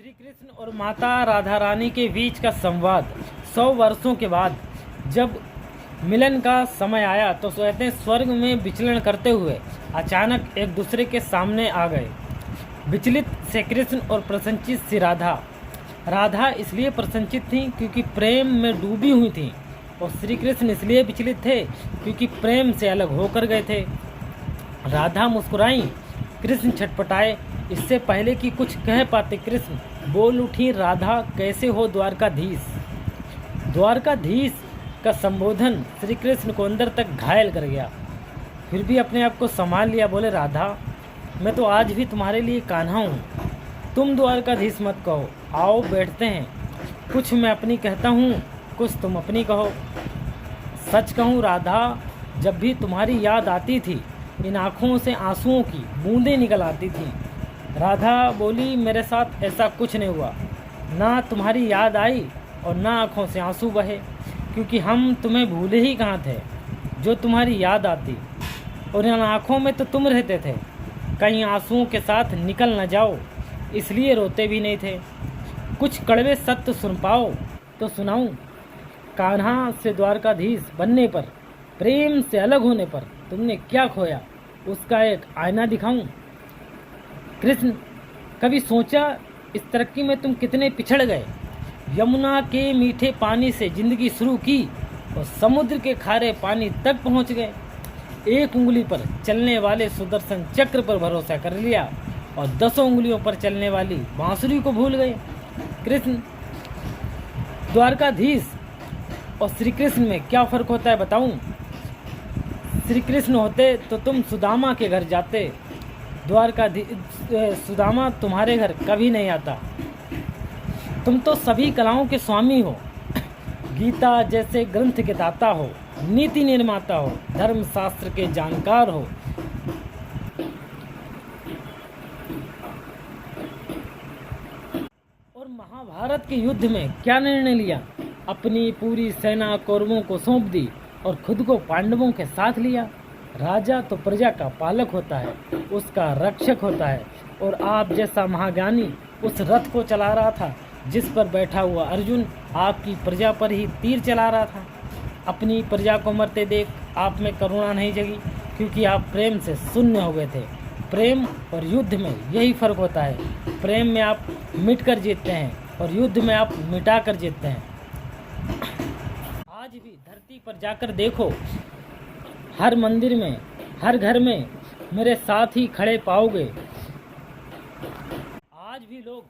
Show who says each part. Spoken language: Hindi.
Speaker 1: श्री कृष्ण और माता राधा रानी के बीच का संवाद 100 वर्षों के बाद जब मिलन का समय आया तो कहते हैं स्वर्ग में विचलन करते हुए अचानक एक दूसरे के सामने आ गए। विचलित से कृष्ण और प्रसन्नचित सी राधा। राधा इसलिए प्रसन्नचित थी क्योंकि प्रेम में डूबी हुई थी और श्री कृष्ण इसलिए विचलित थे क्योंकि प्रेम से अलग होकर गए थे। राधा मुस्कुराई, कृष्ण छटपटाए। इससे पहले कि कुछ कह पाते कृष्ण बोल उठी, राधा कैसे हो द्वारकाधीश। द्वारकाधीश का संबोधन श्री कृष्ण को अंदर तक घायल कर गया। फिर भी अपने आप को संभाल लिया, बोले राधा मैं तो आज भी तुम्हारे लिए कान्हा हूँ, तुम द्वारकाधीश मत कहो, आओ बैठते हैं। कुछ मैं अपनी कहता हूँ, कुछ तुम अपनी कहो। सच कहूँ राधा, जब भी तुम्हारी याद आती थी इन आँखों से आंसुओं की बूंदें निकल आती थी। राधा बोली मेरे साथ ऐसा कुछ नहीं हुआ, ना तुम्हारी याद आई और ना आँखों से आंसू बहे, क्योंकि हम तुम्हें भूले ही कहाँ थे जो तुम्हारी याद आती, और इन आँखों में तो तुम रहते थे, कहीं आंसुओं के साथ निकल न जाओ इसलिए रोते भी नहीं थे। कुछ कड़वे सत्य सुन पाओ तो सुनाऊं। कान्हा से द्वारकाधीश बनने पर, प्रेम से अलग होने पर तुमने क्या खोया, उसका एक आईना दिखाऊं। कृष्ण कभी सोचा इस तरक्की में तुम कितने पिछड़ गए। यमुना के मीठे पानी से जिंदगी शुरू की और समुद्र के खारे पानी तक पहुंच गए। एक उंगली पर चलने वाले सुदर्शन चक्र पर भरोसा कर लिया और 10 उंगलियों पर चलने वाली बांसुरी को भूल गए। कृष्ण द्वारकाधीश और श्री कृष्ण में क्या फ़र्क होता है बताऊं। श्री कृष्ण होते तो तुम सुदामा के घर जाते, सुदामा तुम्हारे घर कभी नहीं आता। तुम तो सभी कलाओं के स्वामी हो, गीता जैसे ग्रंथ के दाता हो, नीति निर्माता हो, धर्म शास्त्र के जानकार हो। और महाभारत के युद्ध में क्या निर्णय लिया, अपनी पूरी सेना कौरवों को सौंप दी और खुद को पांडवों के साथ लिया। राजा तो प्रजा का पालक होता है, उसका रक्षक होता है, और आप जैसा महाज्ञानी उस रथ को चला रहा था जिस पर बैठा हुआ अर्जुन आपकी प्रजा पर ही तीर चला रहा था। अपनी प्रजा को मरते देख आप में करुणा नहीं जगी क्योंकि आप प्रेम से शून्य हो गए थे। प्रेम और युद्ध में यही फ़र्क होता है, प्रेम में आप मिट कर जीतते हैं और युद्ध में आप मिटा कर जीतते हैं। आज भी धरती पर जाकर देखो, हर मंदिर में, हर घर में मेरे साथ ही खड़े पाओगे। आज भी लोग